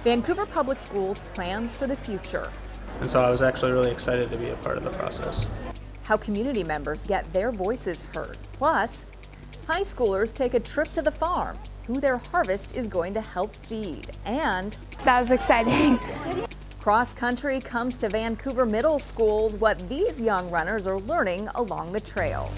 Vancouver Public Schools plans for the future. And so I was actually really excited to be a part of the process. How community members get their voices heard. Plus, high schoolers take a trip to the farm, who their harvest is going to help feed. And that was exciting. Cross country comes to Vancouver middle schools, what these young runners are learning along the trail.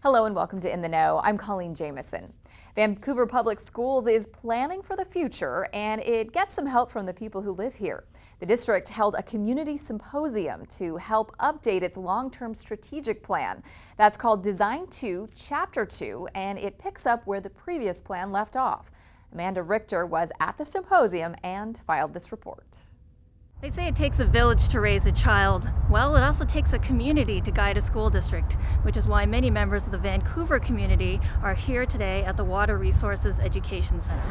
Hello and welcome to In the Know. I'm Colleen Jamison. Vancouver Public Schools is planning for the future, and it gets some help from the people who live here. The district held a community symposium to help update its long-term strategic plan. That's called Design 2, Chapter 2, and it picks up where the previous plan left off. Amanda Richter was at the symposium and filed this report. They say it takes a village to raise a child. Well, it also takes a community to guide a school district, which is why many members of the Vancouver community are here today at the Water Resources Education Center.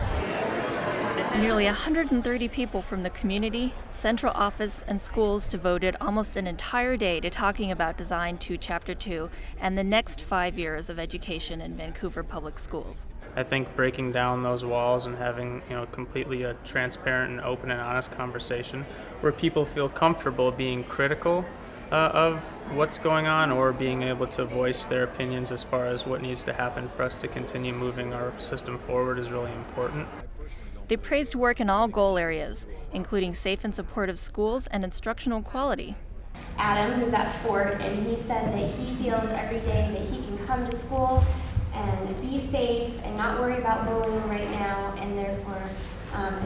Nearly 130 people from the community, central office, and schools devoted almost an entire day to talking about Design 2, Chapter 2 and the next 5 years of education in Vancouver Public Schools. I think breaking down those walls and having, completely a transparent and open and honest conversation where people feel comfortable being critical of what's going on or being able to voice their opinions as far as what needs to happen for us to continue moving our system forward is really important. They praised work in all goal areas, including safe and supportive schools and instructional quality. Adam, who's at Fort, and he said that he feels every day that he can come to school and be safe and not worry about bullying right now, and therefore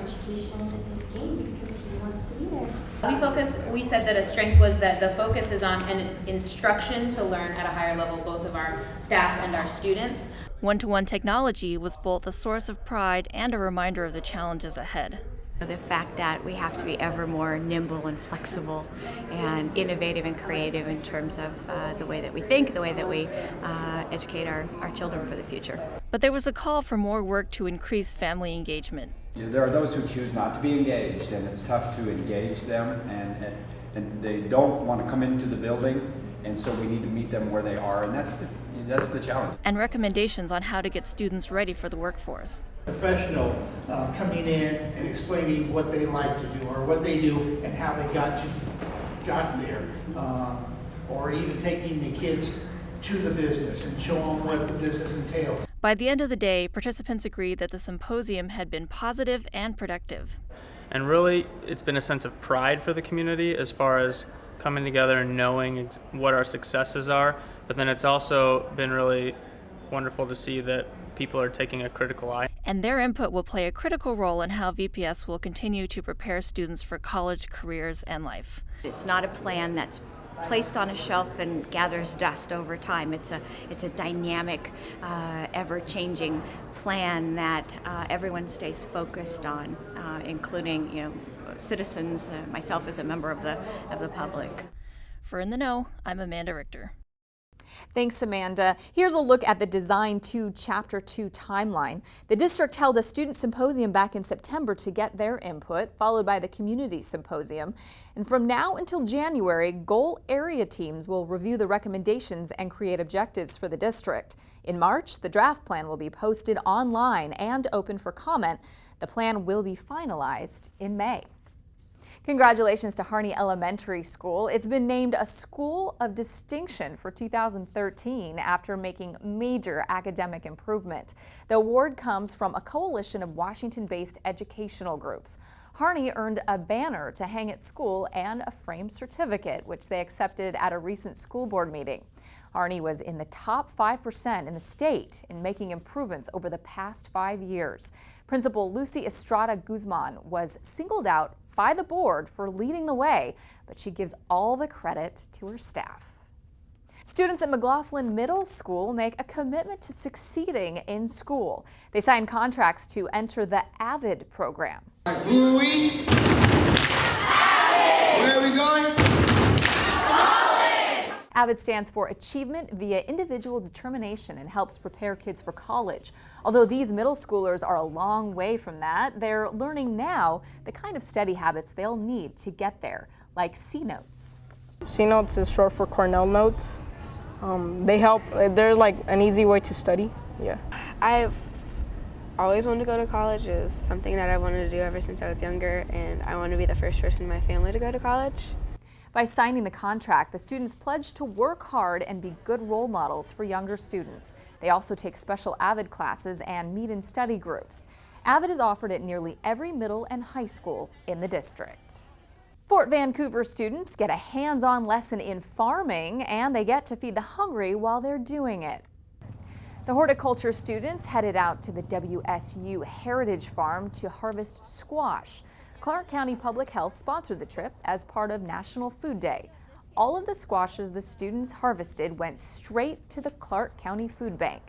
education is gained because he wants to be there. We said that a strength was that the focus is on an instruction to learn at a higher level, both of our staff and our students. One-to-one technology was both a source of pride and a reminder of the challenges ahead. The fact that we have to be ever more nimble and flexible and innovative and creative in terms of the way that we think, the way that we educate our children for the future. But there was a call for more work to increase family engagement. There are those who choose not to be engaged, and it's tough to engage them, and they don't want to come into the building, and so we need to meet them where they are, and that's the challenge. And recommendations on how to get students ready for the workforce. Professional coming in and explaining what they like to do or what they do and how they got there, or even taking the kids to the business and show them what the business entails. By the end of the day, participants agreed that the symposium had been positive and productive. And really, it's been a sense of pride for the community as far as coming together and knowing what our successes are, but then it's also been really wonderful to see that people are taking a critical eye. And their input will play a critical role in how VPS will continue to prepare students for college, careers, and life. It's not a plan that's placed on a shelf and gathers dust over time. It's a dynamic, ever-changing plan that everyone stays focused on, including citizens, myself as a member of the public. For In the Know, I'm Amanda Richter. Thanks, Amanda. Here's a look at the Design 2 Chapter 2 timeline. The district held a student symposium back in September to get their input, followed by the community symposium. And from now until January, goal area teams will review the recommendations and create objectives for the district. In March, the draft plan will be posted online and open for comment. The plan will be finalized in May. Congratulations to Harney Elementary School. It's been named a School of Distinction for 2013 after making major academic improvement. The award comes from a coalition of Washington-based educational groups. Harney earned a banner to hang at school and a framed certificate, which they accepted at a recent school board meeting. Harney was in the top 5% in the state in making improvements over the past 5 years. Principal Lucy Estrada Guzman was singled out by the board for leading the way, but she gives all the credit to her staff. Students at McLaughlin Middle School make a commitment to succeeding in school. They sign contracts to enter the AVID program. Who are we? AVID! Where are we going? AVID stands for Achievement via Individual Determination and helps prepare kids for college. Although these middle schoolers are a long way from that, they're learning now the kind of study habits they'll need to get there, like C Notes. C Notes is short for Cornell Notes. They help, they're like an easy way to study, yeah. I've always wanted to go to college. It was something that I wanted to do ever since I was younger, and I want to be the first person in my family to go to college. By signing the contract, the students pledge to work hard and be good role models for younger students. They also take special AVID classes and meet in study groups. AVID is offered at nearly every middle and high school in the district. Fort Vancouver students get a hands-on lesson in farming, and they get to feed the hungry while they're doing it. The horticulture students headed out to the WSU Heritage Farm to harvest squash. Clark County Public Health sponsored the trip as part of National Food Day. All of the squashes the students harvested went straight to the Clark County Food Bank.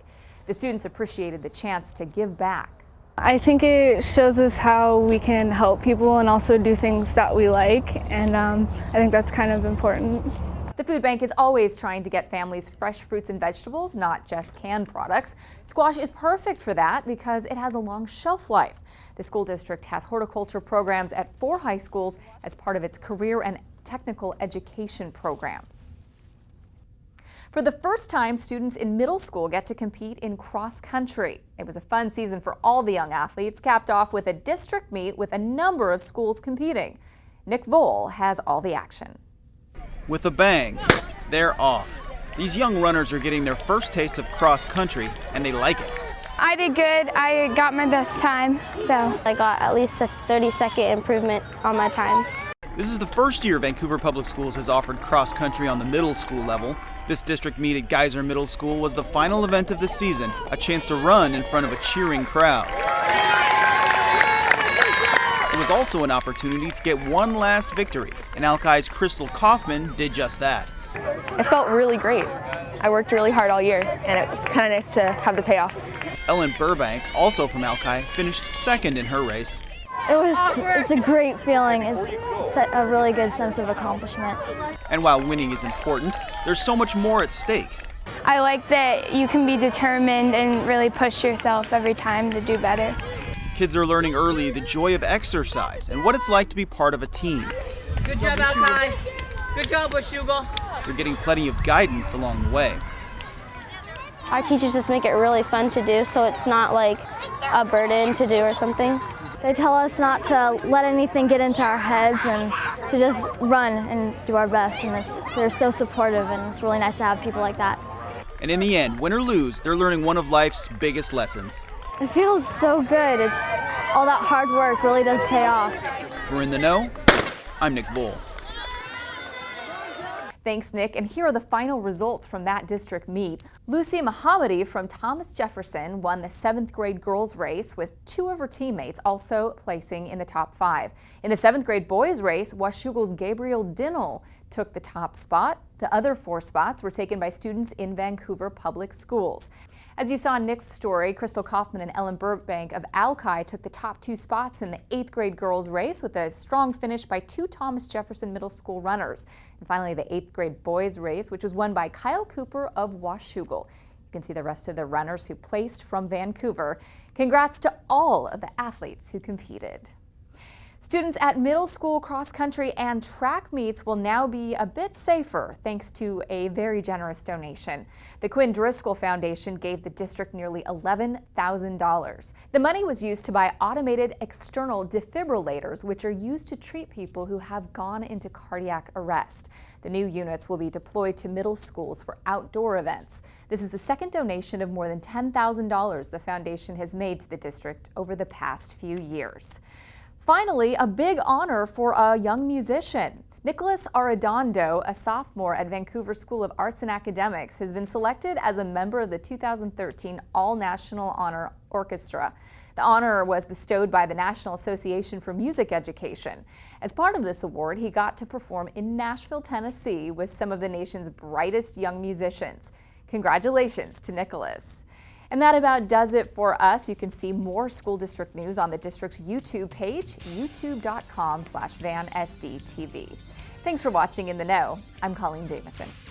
The students appreciated the chance to give back. I think it shows us how we can help people and also do things that we like, and I think that's kind of important. The food bank is always trying to get families fresh fruits and vegetables, not just canned products. Squash is perfect for that because it has a long shelf life. The school district has horticulture programs at 4 high schools as part of its career and technical education programs. For the first time, students in middle school get to compete in cross country. It was a fun season for all the young athletes, capped off with a district meet with a number of schools competing. Nick Vole has all the action. With a bang, they're off. These young runners are getting their first taste of cross country, and they like it. I did good. I got my best time, so I got at least a 30-second improvement on my time. This is the first year Vancouver Public Schools has offered cross country on the middle school level. This district meet at Geyser Middle School was the final event of the season, a chance to run in front of a cheering crowd. It was also an opportunity to get one last victory, and Alki's Crystal Kaufman did just that. It felt really great. I worked really hard all year, and it was kind of nice to have the payoff. Ellen Burbank, also from Alki, finished second in her race. It's a great feeling. It's a really good sense of accomplishment. And while winning is important, there's so much more at stake. I like that you can be determined and really push yourself every time to do better. Kids are learning early the joy of exercise and what it's like to be part of a team. Good job, Alki. Good job, Washougal. They're getting plenty of guidance along the way. Our teachers just make it really fun to do, so it's not like a burden to do or something. They tell us not to let anything get into our heads and to just run and do our best, and they're so supportive, and it's really nice to have people like that. And in the end, win or lose, they're learning one of life's biggest lessons. It feels so good. All that hard work really does pay off. For In the Know, I'm Nick Vole. Thanks, Nick. And here are the final results from that district meet. Lucy Mohammadi from Thomas Jefferson won the 7th grade girls race, with 2 of her teammates also placing in the top 5. In the 7th grade boys race, Washougal's Gabriel Dinnell took the top spot. The other 4 spots were taken by students in Vancouver Public Schools. As you saw in Nick's story, Crystal Kaufman and Ellen Burbank of Alki took the top 2 spots in the 8th grade girls race, with a strong finish by 2 Thomas Jefferson Middle School runners. And finally, the 8th grade boys race, which was won by Kyle Cooper of Washougal. You can see the rest of the runners who placed from Vancouver. Congrats to all of the athletes who competed. Students at middle school cross country and track meets will now be a bit safer thanks to a very generous donation. The Quinn Driscoll Foundation gave the district nearly $11,000. The money was used to buy automated external defibrillators, which are used to treat people who have gone into cardiac arrest. The new units will be deployed to middle schools for outdoor events. This is the second donation of more than $10,000 the foundation has made to the district over the past few years. Finally, a big honor for a young musician. Nicholas Arredondo, a sophomore at Vancouver School of Arts and Academics, has been selected as a member of the 2013 All-National Honor Orchestra. The honor was bestowed by the National Association for Music Education. As part of this award, he got to perform in Nashville, Tennessee with some of the nation's brightest young musicians. Congratulations to Nicholas. And that about does it for us. You can see more school district news on the district's YouTube page, youtube.com/VanSDTV. Thanks for watching In the Know. I'm Colleen Jamieson.